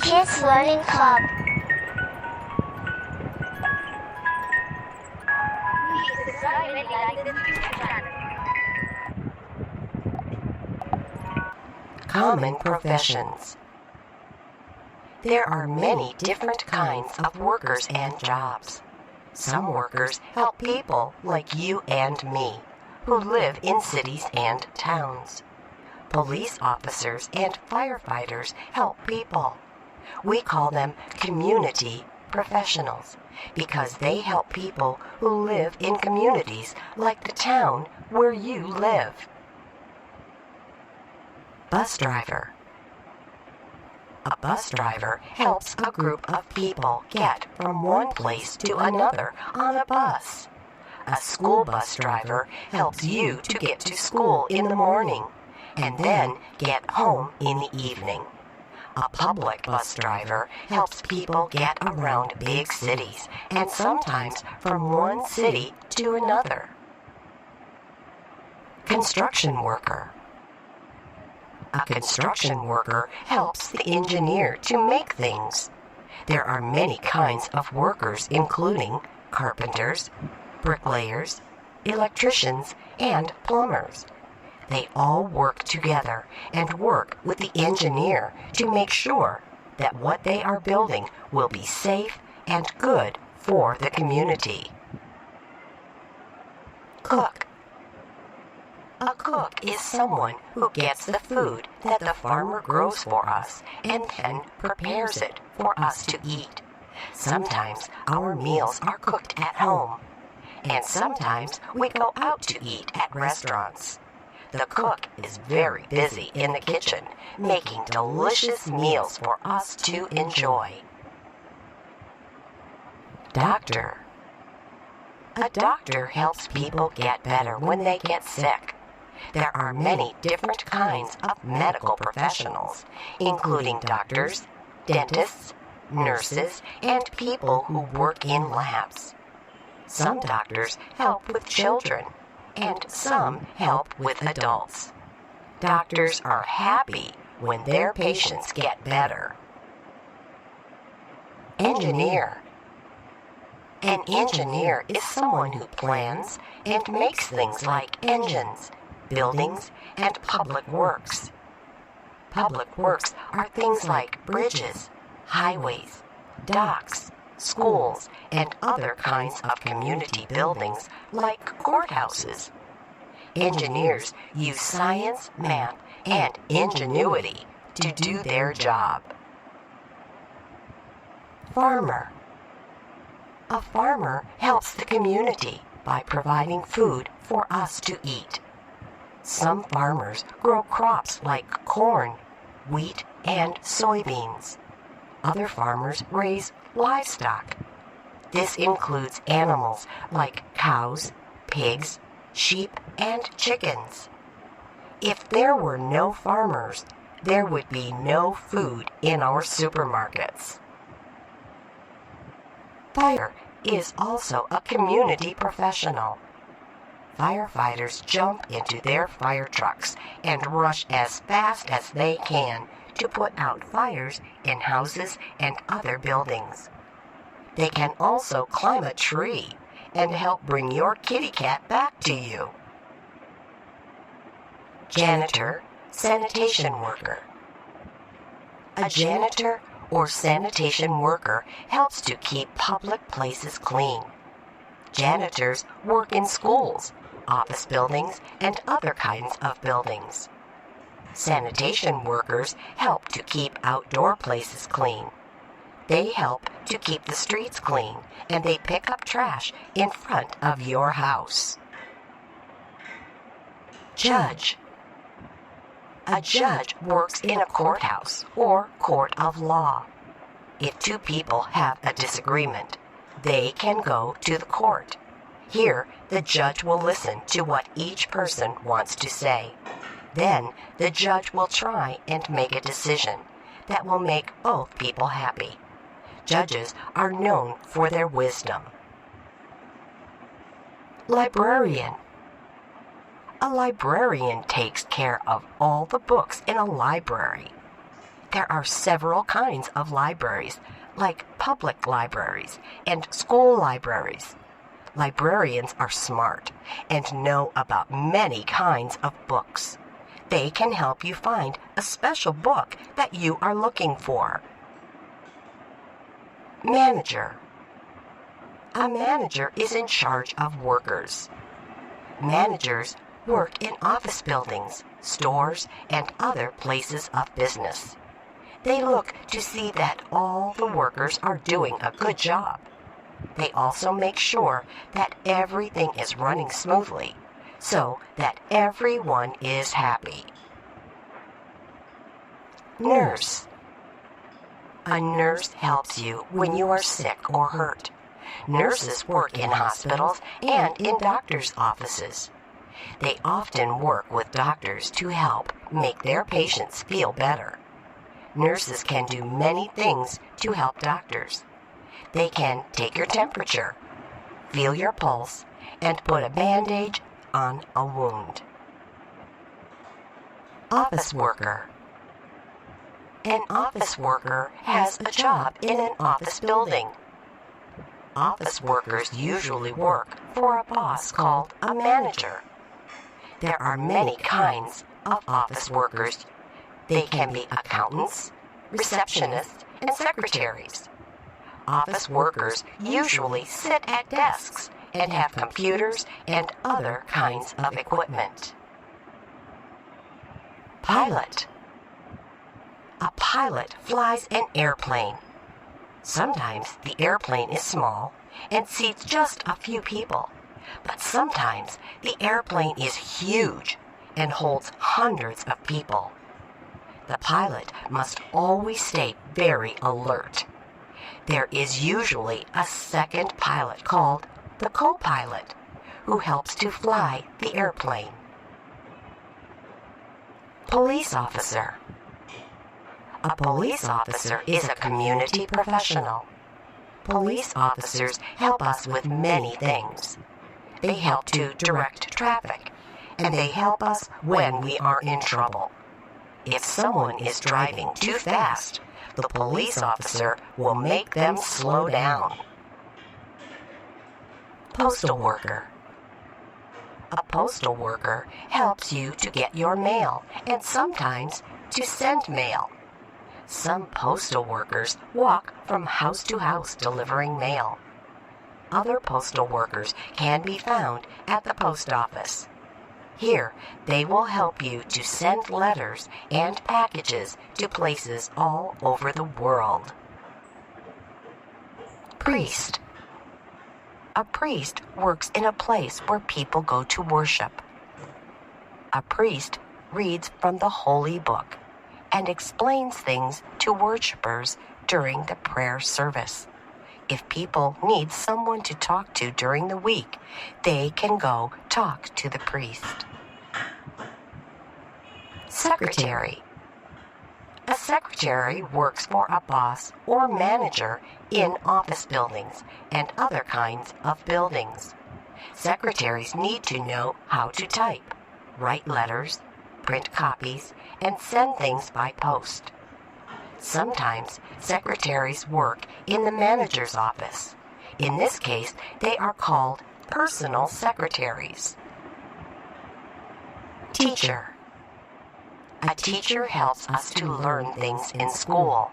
Kids Learning Club. Common professions. There are many different kinds of workers and jobs. Some workers help people like you and me, who live in cities and towns. Police officers and firefighters help people. We call them community professionals because they help people who live in communities like the town where you live. Bus driver. A bus driver helps a group of people get from one place to another on a bus. A school bus driver helps you to get to school in the morning and then get home in the evening. A public bus driver helps people get around big cities and sometimes from one city to another. Construction worker. A construction worker helps the engineer to make things. There are many kinds of workers, including carpenters, bricklayers, electricians, and plumbers. They all work together and work with the engineer to make sure that what they are building will be safe and good for the community. Cook. A cook is someone who gets the food that the farmer grows for us and then prepares it for us to eat. Sometimes our meals are cooked at home, and sometimes we go out to eat at restaurants. The cook is very busy in the kitchen, making delicious meals for us to enjoy. Doctor. A doctor helps people get better when they get sick. There are many different kinds of medical professionals, including doctors, dentists, nurses, and people who work in labs. Some doctors help with children, and some help with adults. Doctors are happy when their patients get better. Engineer. An engineer is someone who plans and makes things like engines, buildings, and public works. Public works are things like bridges, highways, docks, schools, and other kinds of community buildings like courthouses. Engineers use science, math, and ingenuity to do their job. Farmer. A farmer helps the community by providing food for us to eat. Some farmers grow crops like corn, wheat, and soybeans. Other farmers raise livestock. This includes animals like cows, pigs, sheep, and chickens. If there were no farmers, there would be no food in our supermarkets. Fire is also a community professional. Firefighters jump into their fire trucks and rush as fast as they can to put out fires in houses and other buildings. They can also climb a tree and help bring your kitty cat back to you. Janitor, sanitation worker. A janitor or sanitation worker helps to keep public places clean. Janitors work in schools, office buildings, and other kinds of buildings. Sanitation workers help to keep outdoor places clean. They help to keep the streets clean, and they pick up trash in front of your house. Judge. A judge works in a courthouse or court of law. If two people have a disagreement, they can go to the court. Here, the judge will listen to what each person wants to say. Then, the judge will try and make a decision that will make both people happy. Judges are known for their wisdom. Librarian. A librarian takes care of all the books in a library. There are several kinds of libraries, like public libraries and school libraries. Librarians are smart and know about many kinds of books. They can help you find a special book that you are looking for. Manager. A manager is in charge of workers. Managers work in office buildings, stores, and other places of business. They look to see that all the workers are doing a good job. They also make sure that everything is running smoothly so that everyone is happy. Nurse. A nurse helps you when you are sick or hurt. Nurses work in hospitals and in doctors' offices. They often work with doctors to help make their patients feel better. Nurses can do many things to help doctors. They can take your temperature, feel your pulse, and put a bandage on a wound. Office worker. An office worker has a job in an office building. Office workers usually work for a boss called a manager. There are many kinds of office workers. They can be accountants, receptionists, and secretaries. Office workers usually sit at desks and have computers and other kinds of equipment. Pilot. A pilot flies an airplane. Sometimes the airplane is small and seats just a few people, but sometimes the airplane is huge and holds hundreds of people. The pilot must always stay very alert. There is usually a second pilot called the co-pilot, who helps to fly the airplane. Police officer. A police officer is a community professional. Police officers help us with many things. They help to direct traffic, and they help us when we are in trouble. If someone is driving too fast, the police officer will make them slow down. Postal worker. A postal worker helps you to get your mail and sometimes to send mail. Some postal workers walk from house to house delivering mail. Other postal workers can be found at the post office. Here, they will help you to send letters and packages to places all over the world. Priest. A priest works in a place where people go to worship. A priest reads from the Holy Book and explains things to worshipers during the prayer service. If people need someone to talk to during the week, they can go talk to the priest. Secretary. A secretary works for a boss or manager in office buildings and other kinds of buildings. Secretaries need to know how to type, write letters, print copies, and send things by post. Sometimes secretaries work in the manager's office. In this case, they are called personal secretaries. Teacher. A teacher helps us to learn things in school.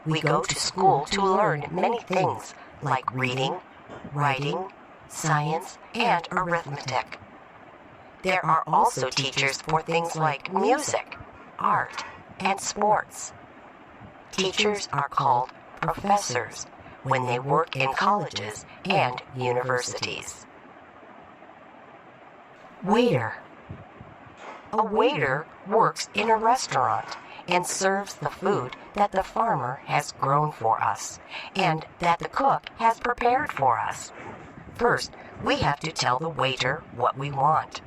We go to school to learn many things like reading, writing, science, and arithmetic. There are also teachers for things like music, art, and sports. Teachers are called professors when they work in colleges and universities. Waiter. A waiter works in a restaurant and serves the food that the farmer has grown for us and that the cook has prepared for us. First, we have to tell the waiter what we want.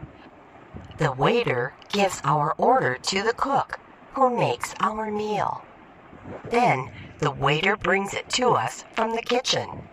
The waiter gives our order to the cook, who makes our meal. Then, the waiter brings it to us from the kitchen.